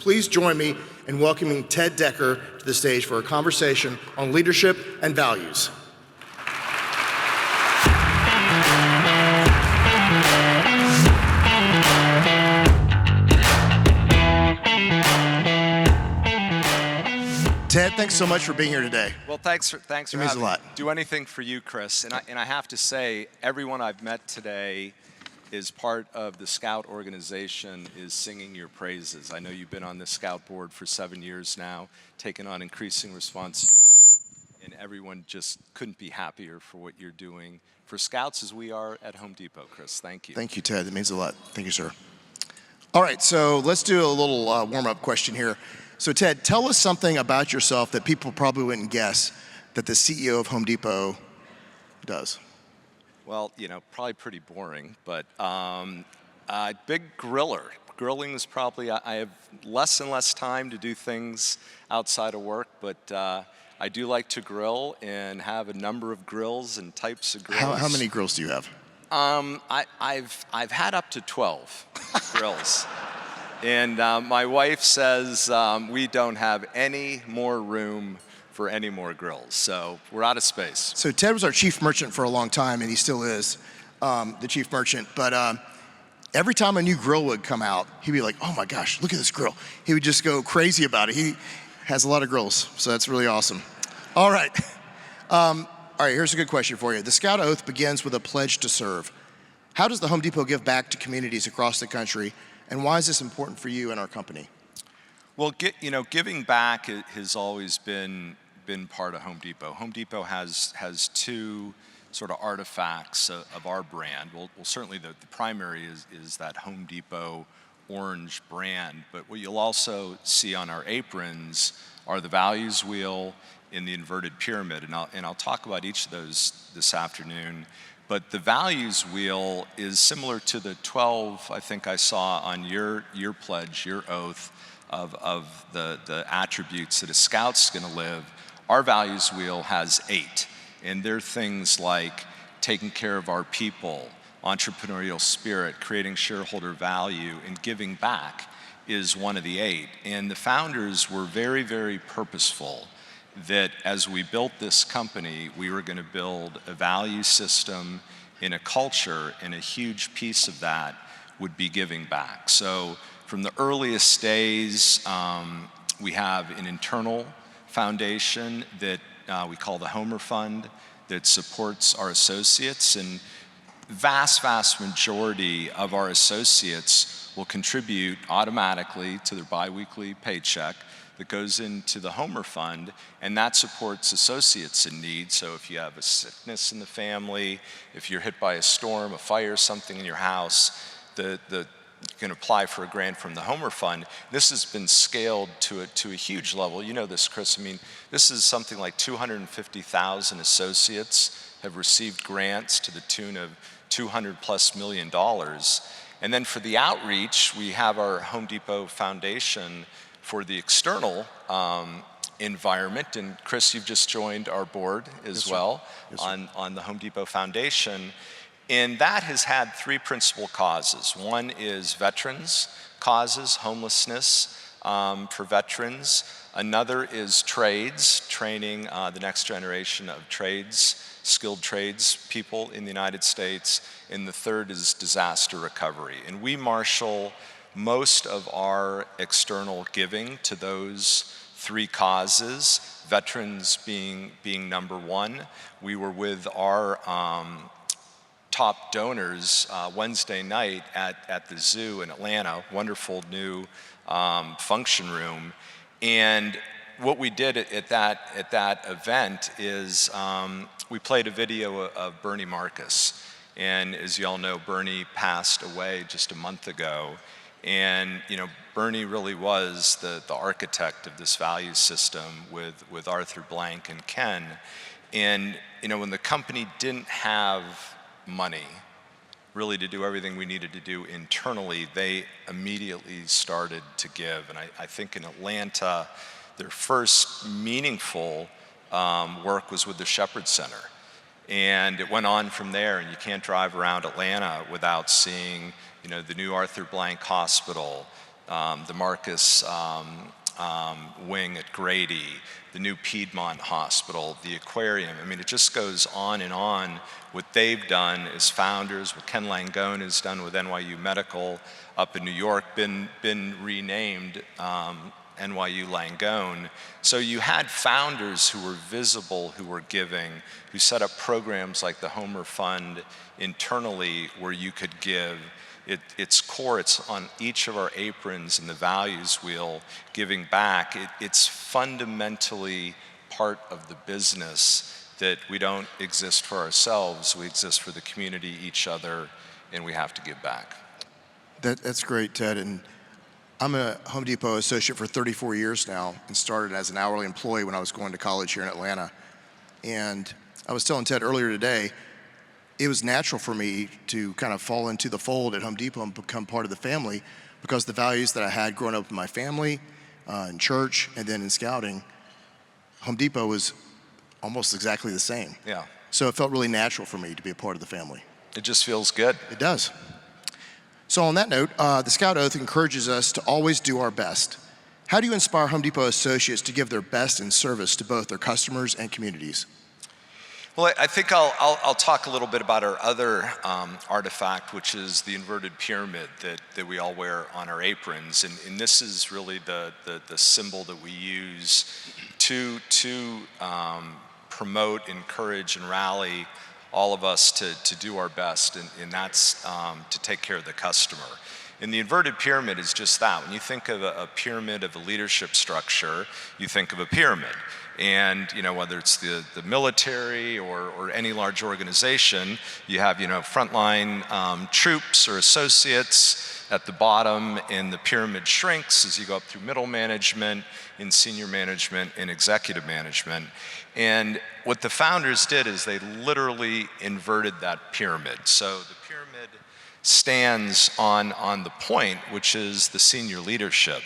please join me in welcoming Ted Decker to the stage for a conversation on leadership and values. Ted, thanks so much for being here today. Well, thanks for It means a lot. Do anything for you, Chris. And I have to say, everyone I've met today is part of the Scout organization is singing your praises. I know you've been on the Scout board for 7 years now, taking on increasing responsibility, and everyone just couldn't be happier for what you're doing for Scouts as we are at Home Depot, Chris. Thank you. Thank you, Ted. It means a lot. Thank you, sir. All right, so let's do a little warm-up question here. So Ted, tell us something about yourself that people probably wouldn't guess that the CEO of Home Depot does. Well, you know, probably pretty boring, but big griller. Grilling is probably, I have less and less time to do things outside of work, but I do like to grill and have a number of grills and types of grills. How many grills do you have? I've had up to 12 grills. And my wife says we don't have any more room for any more grills, so we're out of space. So Ted was our chief merchant for a long time, and he still is the chief merchant. But every time a new grill would come out, he'd be like, "Oh my gosh, look at this grill!" He would just go crazy about it. He has a lot of grills, so that's really awesome. All right, here's a good question for you. The Scout Oath begins with a pledge to serve. How does the Home Depot give back to communities across the country? And why is this important for you and our company? Well, giving back has always been part of Home Depot. Home Depot has two sort of artifacts of our brand. Well certainly the primary is that Home Depot orange brand, but what you'll also see on our aprons are the values wheel in the inverted pyramid, and I'll talk about each of those this afternoon. But the values wheel is similar to the 12 I think I saw on your pledge, your oath of the attributes that a Scout's going to live. Our values wheel has 8, and they're things like taking care of our people, entrepreneurial spirit, creating shareholder value, and giving back is one of the 8. And the founders were very, very purposeful that as we built this company, we were going to build a value system in a culture, and a huge piece of that would be giving back. So from the earliest days, we have an internal foundation that we call the Homer Fund that supports our associates, and vast majority of our associates will contribute automatically to their biweekly paycheck that goes into the Homer Fund, and that supports associates in need. So if you have a sickness in the family, if you're hit by a storm, a fire, something in your house, you can apply for a grant from the Homer Fund. This has been scaled to a huge level. You know this, Chris. I mean, this is something like 250,000 associates have received grants to the tune of $200+ million. And then for the outreach, we have our Home Depot Foundation for the external environment. And Chris, you've just joined our board as well on the Home Depot Foundation. And that has had 3 principal causes. One is veterans causes, homelessness for veterans. Another is trades, training the next generation of trades, skilled trades people in the United States. And the third is disaster recovery. And we marshal most of our external giving to those 3 causes, veterans being number 1. We were with our top donors Wednesday night at the zoo in Atlanta, wonderful new function room. And what we did at that event is we played a video of Bernie Marcus. And as you all know, Bernie passed away just a month ago. And Bernie really was the architect of this value system with Arthur Blank and Ken. And when the company didn't have money really to do everything we needed to do internally, they immediately started to give. And I think in Atlanta, their first meaningful work was with the Shepherd Center. And it went on from there, and you can't drive around Atlanta without seeing the new Arthur Blank Hospital, the Marcus wing at Grady, the new Piedmont Hospital, the aquarium. I mean, it just goes on and on. What they've done as founders, what Ken Langone has done with NYU Medical up in New York, been renamed NYU Langone. So you had founders who were visible, who were giving, who set up programs like the Homer Fund internally where you could give. It's core, it's on each of our aprons in the values wheel, giving back. It's fundamentally part of the business that we don't exist for ourselves, we exist for the community, each other, and we have to give back. That's great, Ted. And I'm a Home Depot associate for 34 years now and started as an hourly employee when I was going to college here in Atlanta. And I was telling Ted earlier today, it was natural for me to kind of fall into the fold at Home Depot and become part of the family because the values that I had growing up in my family, in church, and then in scouting, Home Depot was almost exactly the same. Yeah. So it felt really natural for me to be a part of the family. It just feels good. It does. So on that note, the Scout Oath encourages us to always do our best. How do you inspire Home Depot associates to give their best in service to both their customers and communities? Well, I think I'll talk a little bit about our other artifact, which is the inverted pyramid that we all wear on our aprons. And this is really the symbol that we use to promote, encourage, and rally all of us to do our best, and that's to take care of the customer. And the inverted pyramid is just that. When you think of a pyramid of a leadership structure, you think of a pyramid. And whether it's the military or any large organization, you have frontline troops or associates at the bottom, and the pyramid shrinks as you go up through middle management, in senior management, and executive management. And what the founders did is they literally inverted that pyramid. So the pyramid stands on the point, which is the senior leadership.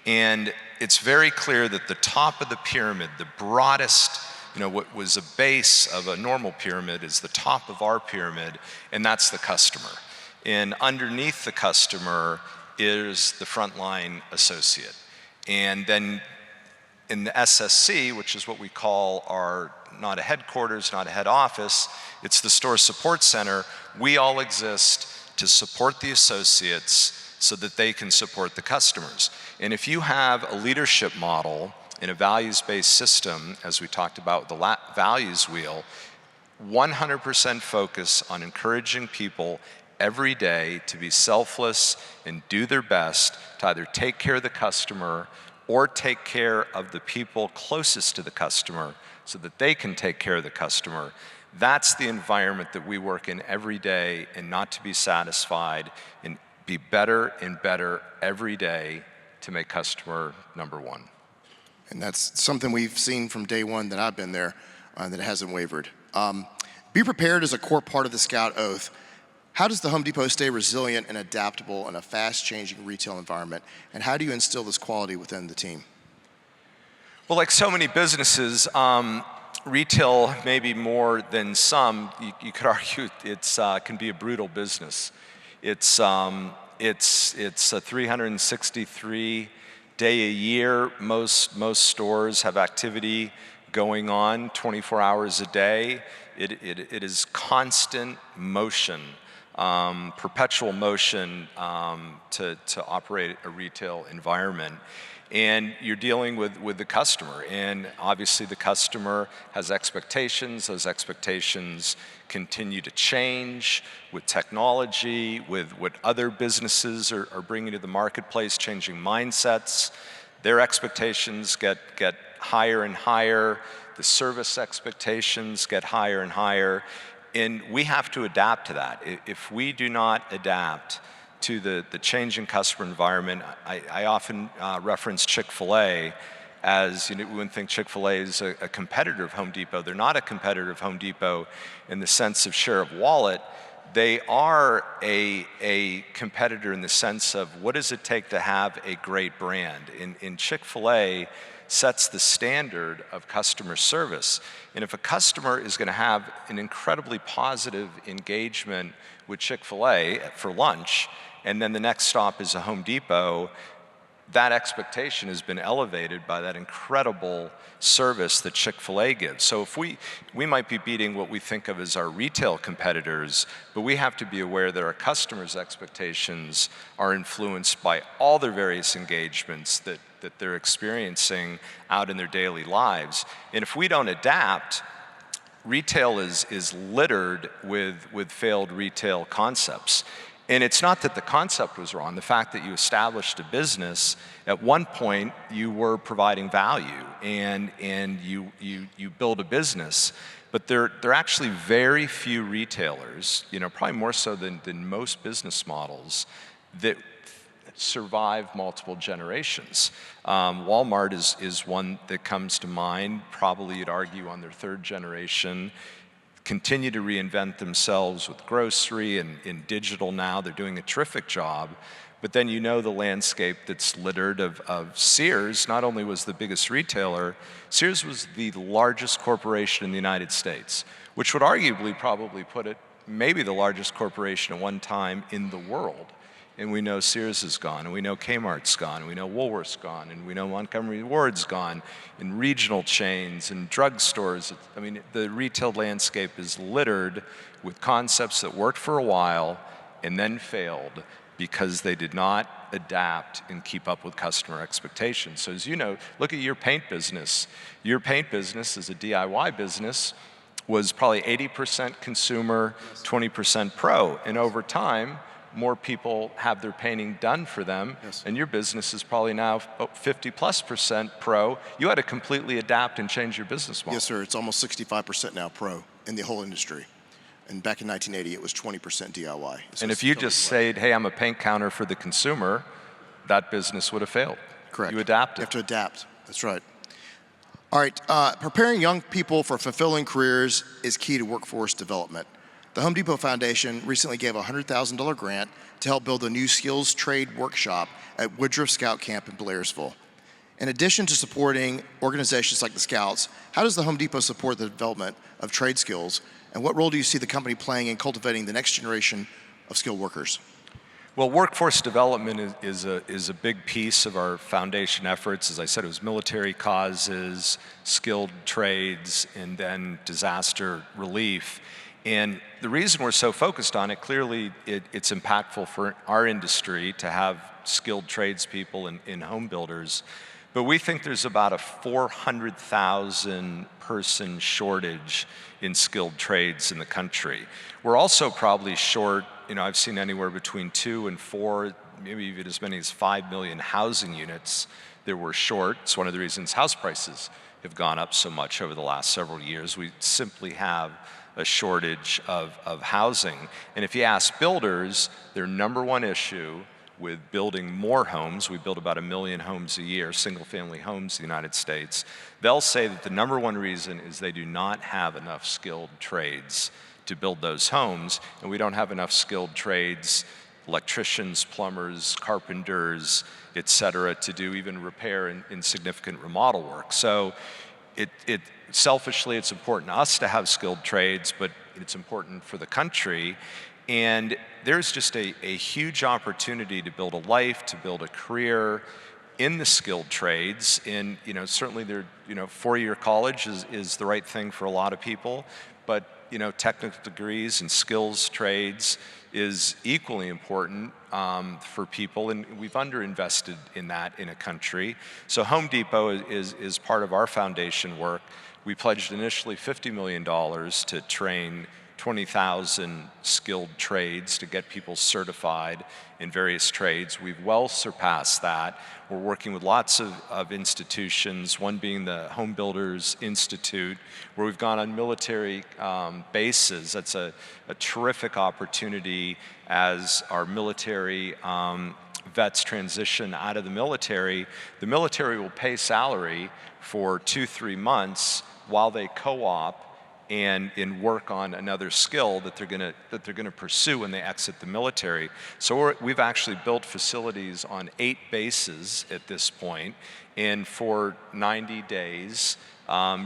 And it's very clear that the top of the pyramid, the broadest, what was a base of a normal pyramid is the top of our pyramid, and that's the customer. And underneath the customer is the frontline associate. And then in the SSC, which is what we call our, not a headquarters, not a head office, it's the store support center, we all exist to support the associates so that they can support the customers. And if you have a leadership model in a values-based system, as we talked about with the values wheel, 100% focus on encouraging people every day to be selfless and do their best to either take care of the customer or take care of the people closest to the customer so that they can take care of the customer. That's the environment that we work in every day, and not to be satisfied and be better and better every day to make customer number one. And that's something we've seen from day one that I've been there, that hasn't wavered. Be prepared is a core part of the Scout Oath. How does the Home Depot stay resilient and adaptable in a fast-changing retail environment? And how do you instill this quality within the team? Well, like so many businesses, retail, maybe more than some, you could argue it's can be a brutal business. It's a 363-day a year. Most stores have activity going on 24 hours a day. It is constant motion, perpetual motion to operate a retail environment. And you're dealing with the customer, and obviously the customer has expectations. Those expectations continue to change with technology, with what other businesses are bringing to the marketplace, changing mindsets. Their expectations get higher and higher. The service expectations get higher and higher, and we have to adapt to that. If we do not adapt to the changing customer environment, I often reference Chick-fil-A as, we wouldn't think Chick-fil-A is a competitor of Home Depot. They're not a competitor of Home Depot in the sense of share of wallet. They are a competitor in the sense of what does it take to have a great brand. In Chick-fil-A sets the standard of customer service. And if a customer is going to have an incredibly positive engagement with Chick-fil-A for lunch, and then the next stop is a Home Depot, that expectation has been elevated by that incredible service that Chick-fil-A gives. So if we might be beating what we think of as our retail competitors, but we have to be aware that our customers' expectations are influenced by all their various engagements that they're experiencing out in their daily lives. And if we don't adapt, retail is littered with failed retail concepts. And it's not that the concept was wrong. The fact that you established a business, at one point you were providing value and you build a business. But there are actually very few retailers, probably more so than most business models, that survive multiple generations. Walmart is one that comes to mind. Probably you'd argue on their third generation. Continue to reinvent themselves with grocery and in digital now. They're doing a terrific job. But then the landscape that's littered of Sears. Not only was the biggest retailer, Sears was the largest corporation in the United States, which would arguably probably put it maybe the largest corporation at one time in the world. And we know Sears is gone, and we know Kmart's gone, and we know Woolworth's gone, and we know Montgomery Ward's gone, and regional chains and drugstores. I mean, the retail landscape is littered with concepts that worked for a while and then failed because they did not adapt and keep up with customer expectations. So as you know, look at your paint business. Your paint business as a DIY business was probably 80% consumer, 20% pro, and over time, more people have their painting done for them, yes. And your business is probably now 50+% pro. You had to completely adapt and change your business model. Yes, sir. It's almost 65% now pro in the whole industry. And back in 1980, it was 20% DIY. So and if you just said, hey, I'm a paint counter for the consumer, that business would have failed. Correct. You adapted. You have to adapt. That's right. All right. Preparing young people for fulfilling careers is key to workforce development. The Home Depot Foundation recently gave a $100,000 grant to help build a new skills trade workshop at Woodruff Scout Camp in Blairsville. In addition to supporting organizations like the Scouts, how does the Home Depot support the development of trade skills, and what role do you see the company playing in cultivating the next generation of skilled workers? Well, workforce development is a big piece of our foundation efforts. As I said, it was military causes, skilled trades, and then disaster relief. And the reason we're so focused on it, clearly it's impactful for our industry to have skilled tradespeople and home builders. But we think there's about a 400,000 person shortage in skilled trades in the country. We're also probably short, I've seen anywhere between 2 and 4, maybe even as many as 5 million housing units that we're short. It's one of the reasons house prices have gone up so much over the last several years. We simply have a shortage of housing. And if you ask builders, their number one issue with building more homes, we build about 1 million homes a year, single-family homes in the United States, they'll say that the number one reason is they do not have enough skilled trades to build those homes, and we don't have enough skilled trades, electricians, plumbers, carpenters, et cetera, to do even repair and significant remodel work. So selfishly, it's important to us to have skilled trades, but it's important for the country. And there's just a huge opportunity to build a life, to build a career in the skilled trades. And certainly there, 4-year college is the right thing for a lot of people, but technical degrees and skills trades is equally important for people, and we've underinvested in that in a country. So Home Depot is part of our foundation work. We pledged initially $50 million to train 20,000 skilled trades to get people certified in various trades. We've well surpassed that. We're working with lots of institutions, one being the Home Builders Institute, where we've gone on military bases. That's a terrific opportunity as our military vets transition out of the military. The military will pay salary for 2-3 months while they co-op and work on another skill that they're gonna pursue when they exit the military. So we've actually built facilities on 8 bases at this point, and for 90 days,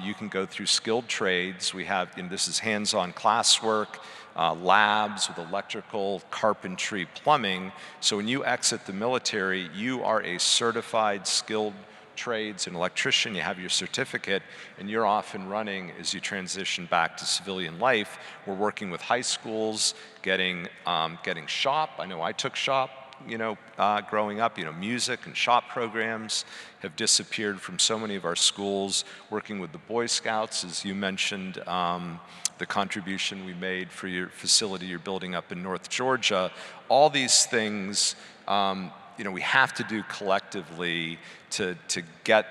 you can go through skilled trades. We have, this is hands-on classwork, labs with electrical, carpentry, plumbing. So when you exit the military, you are a certified, skilled trades, an electrician, you have your certificate, and you're off and running as you transition back to civilian life. We're working with high schools, getting shop. I know I took shop, growing up. Music and shop programs have disappeared from so many of our schools. Working with the Boy Scouts, as you mentioned, the contribution we made for your facility you're building up in North Georgia. All these things, we have to do collectively to get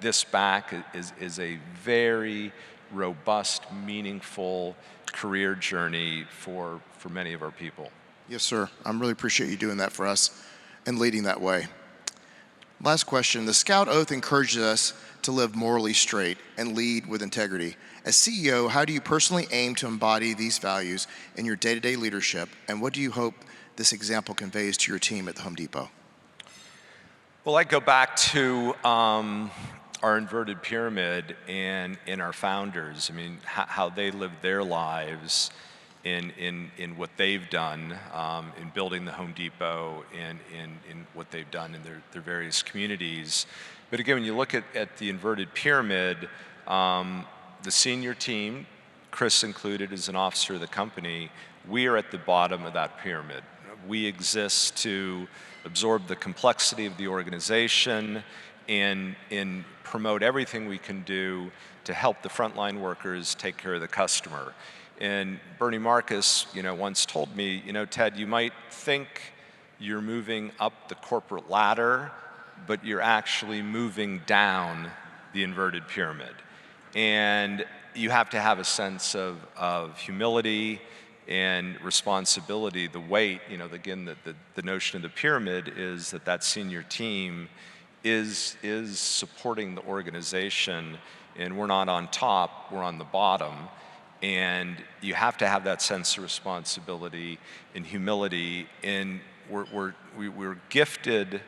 this back is a very robust, meaningful career journey for many of our people. Yes, sir. I really appreciate you doing that for us and leading that way. Last question. The Scout Oath encourages us to live morally straight and lead with integrity. As CEO, how do you personally aim to embody these values in your day-to-day leadership, and what do you hope this example conveys to your team at the Home Depot? Well, I go back to our inverted pyramid and our founders. I mean, how they lived their lives in what they've done in building the Home Depot and in what they've done in their various communities. But again, when you look at the inverted pyramid, the senior team, Chris included as an officer of the company, we are at the bottom of that pyramid. We exist to absorb the complexity of the organization and promote everything we can do to help the frontline workers take care of the customer. And Bernie Marcus, once told me, Ted, you might think you're moving up the corporate ladder, but you're actually moving down the inverted pyramid. And you have to have a sense of humility and responsibility. The weight, again, the notion of the pyramid is that senior team is supporting the organization, and we're not on top, we're on the bottom. And you have to have that sense of responsibility and humility. And we're gifted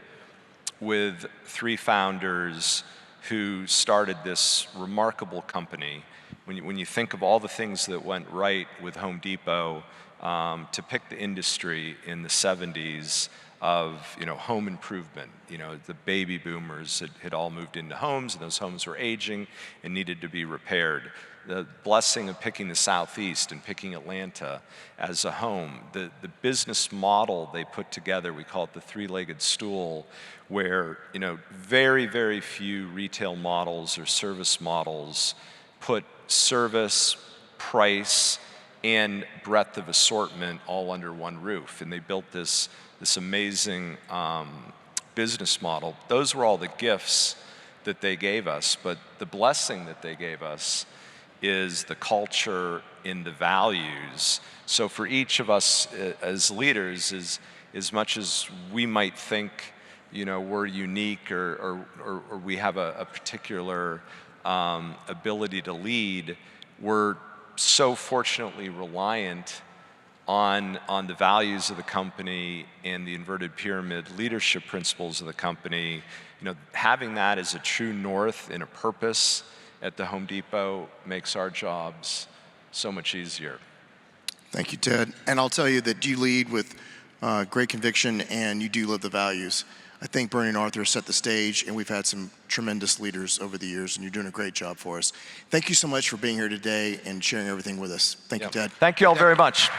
with 3 founders who started this remarkable company. When you think of all the things that went right with Home Depot, to pick the industry in the 70s of home improvement, the baby boomers had all moved into homes, and those homes were aging and needed to be repaired. The blessing of picking the Southeast and picking Atlanta as a home, the business model they put together, we call it the 3-legged stool, where very, very few retail models or service models put service, price, and breadth of assortment all under one roof. And they built this amazing business model. Those were all the gifts that they gave us, but the blessing that they gave us is the culture and the values. So for each of us as leaders, as much as we might think we're unique or we have a particular ability to lead, we're so fortunately reliant on the values of the company and the inverted pyramid leadership principles of the company. Having that as a true north and a purpose at the Home Depot makes our jobs so much easier. Thank you, Ted. And I'll tell you that you lead with great conviction and you do live the values. I think Bernie and Arthur set the stage, and we've had some tremendous leaders over the years, and you're doing a great job for us. Thank you so much for being here today and sharing everything with us. Thank you, Ted. Thank you all very much.